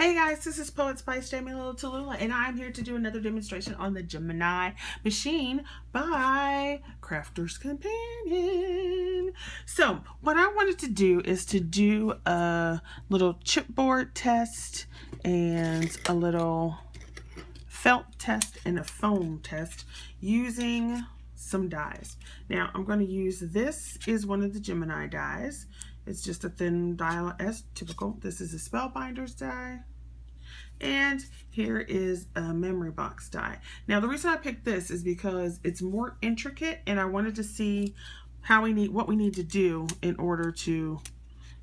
Hey guys, this is Poet Spice Jamie Little Tallulah, and I'm here to do another demonstration on the Gemini machine by Crafter's Companion. So what I wanted to do is to do a little chipboard test and a little felt test and a foam test using some dies. Now I'm going to use, this is one of the Gemini dies. It's just a thin die as typical. This is a spellbinder's die. And here is a memory box die. Now the reason I picked this is because it's more intricate and I wanted to see what we need to do in order to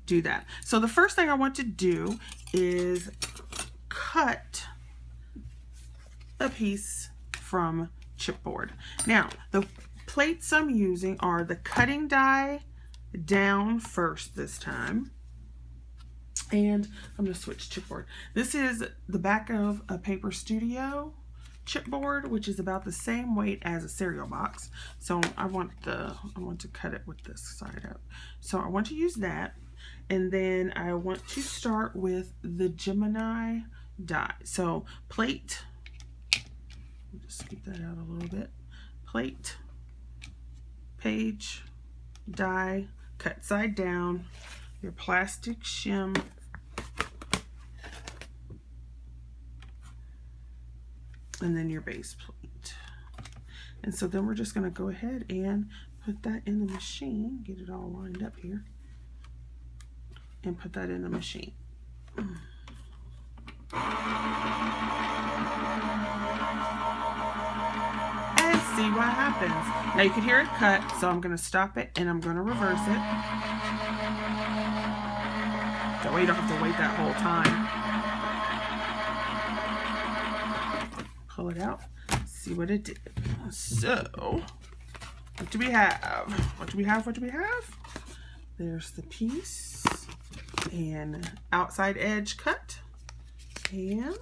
do that. So the first thing I want to do is cut a piece from chipboard. Now the plates I'm using are the cutting die down first this time. And I'm going to switch chipboard. This is the back of a Paper Studio chipboard, which is about the same weight as a cereal box. So I want to cut it with this side up. So I want to use that, and then I want to start with the Gemini die. So plate, just scoop that out a little bit. Plate, page, die, cut side down, your plastic shim, and then your base plate. And so then we're just going to go ahead and put that in the machine, get it all lined up here, and put that in the machine. And see what happens. Now you can hear it cut, so I'm going to stop it and I'm going to reverse it. That way you don't have to wait that whole time. Pull it out, see what it did. So, what do we have? What do we have? What do we have? There's the piece and outside edge cut. And,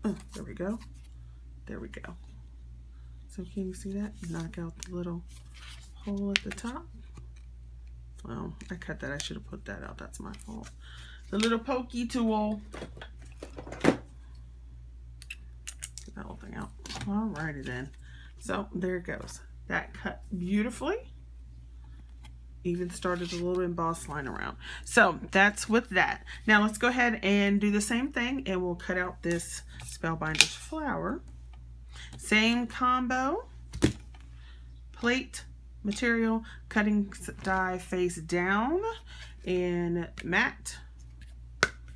oh, there we go. There we go. So can you see that? Knock out the little hole at the top. Well, I cut that. I should have put that out. That's my fault. The little pokey tool. Get that whole thing out. Alrighty then. So there it goes. That cut beautifully. Even started a little embossed line around. So that's with that. Now let's go ahead and do the same thing, and we'll cut out this Spellbinder's flower. Same combo. Plate, material, cutting die face down, and matte,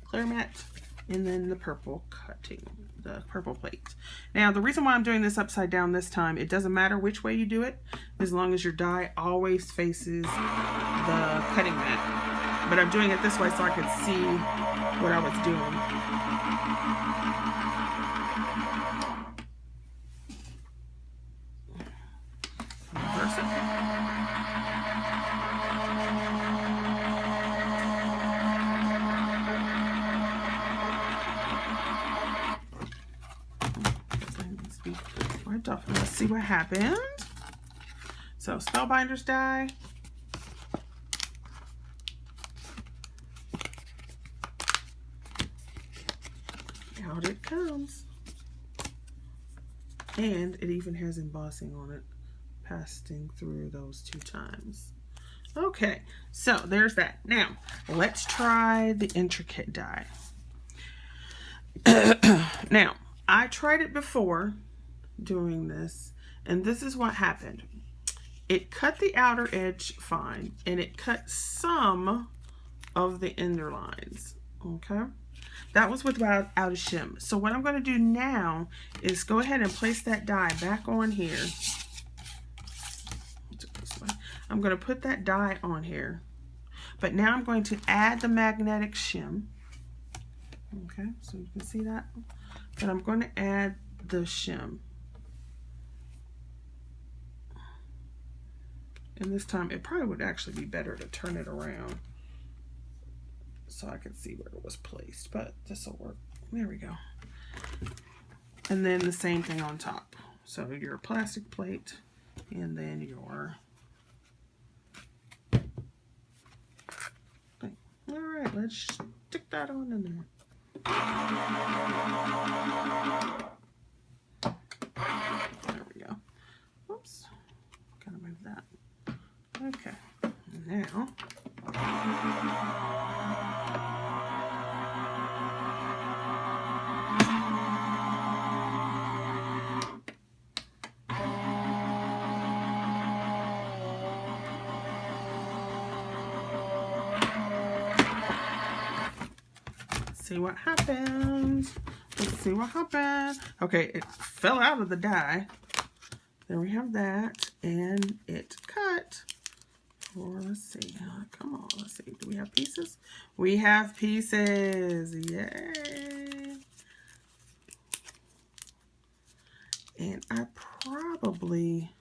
clear matte, and then the purple cutting, the purple plate. Now the reason why I'm doing this upside down this time, it doesn't matter which way you do it, as long as your die always faces the cutting mat. But I'm doing it this way so I could see what I was doing. Off. Let's see what happened. So Spellbinder's die. Out it comes. And it even has embossing on it, passing through those 2 times. Okay, so there's that. Now, let's try the intricate die. Now, I tried it before doing this, and this is what happened. It cut the outer edge fine, and it cut some of the inner lines. Okay, that was without a shim. So what I'm going to do now is go ahead and place that die back on here. I'm going to put that die on here, but now I'm going to add the magnetic shim. Okay, so you can see that, but I'm going to add the shim. And this time it probably would actually be better to turn it around so I can see where it was placed, but this will work. There we go. And then the same thing on top. So your plastic plate, and then your thing. All right, let's stick that on in there. There we go. Oops. Gotta move that. Okay. Now. See what happens. Let's see what happened. Okay, it fell out of the die. There we have that, and it cut. Or let's see. Come on, let's see. Do we have pieces? We have pieces. Yay! And I probably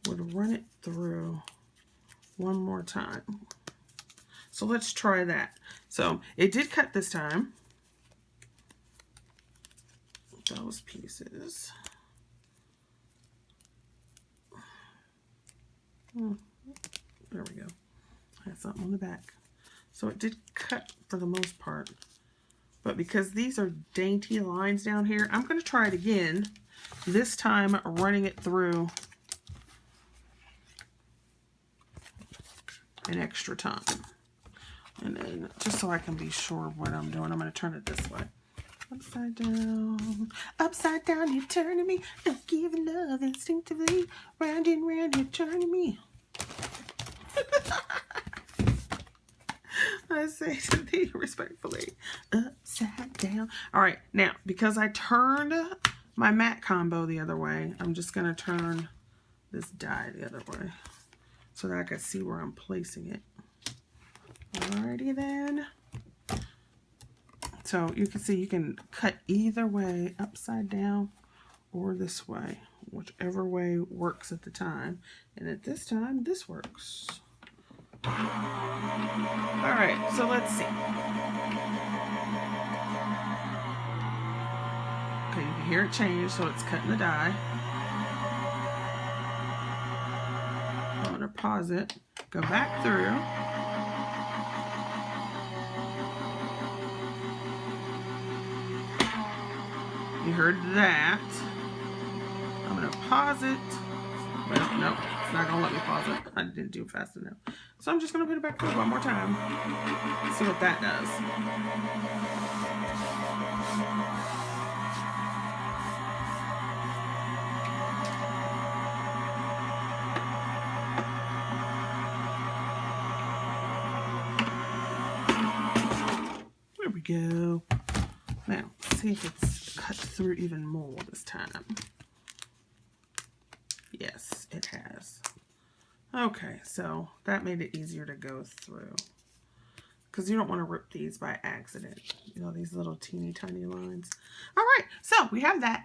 would run it through one more time. So let's try that. So it did cut this time. Those pieces. There we go. I have something on the back. So it did cut for the most part. But because these are dainty lines down here, I'm going to try it again. This time running it through an extra time. And then just so I can be sure of what I'm doing, I'm going to turn it this way. Upside down, you're turning me. I'm giving love instinctively. Round and round, you're turning me. I say to thee respectfully, upside down. All right, now, because I turned my mat combo the other way, I'm just going to turn this die the other way so that I can see where I'm placing it. Alrighty then. So you can see you can cut either way, upside down or this way, whichever way works at the time. And at this time, this works. Alright, so let's see. Okay, you can hear it change, so it's cutting the die. I'm going to pause it, go back through. You heard that. I'm going to pause it. Well, no, it's not going to let me pause it. I didn't do it fast enough. So I'm just going to put it back through one more time. See what that does. There we go. Now, see if it's cut through even more this time. Yes, it has. Okay, so that made it easier to go through. Because you don't want to rip these by accident. You know, these little teeny tiny lines. All right, so we have that.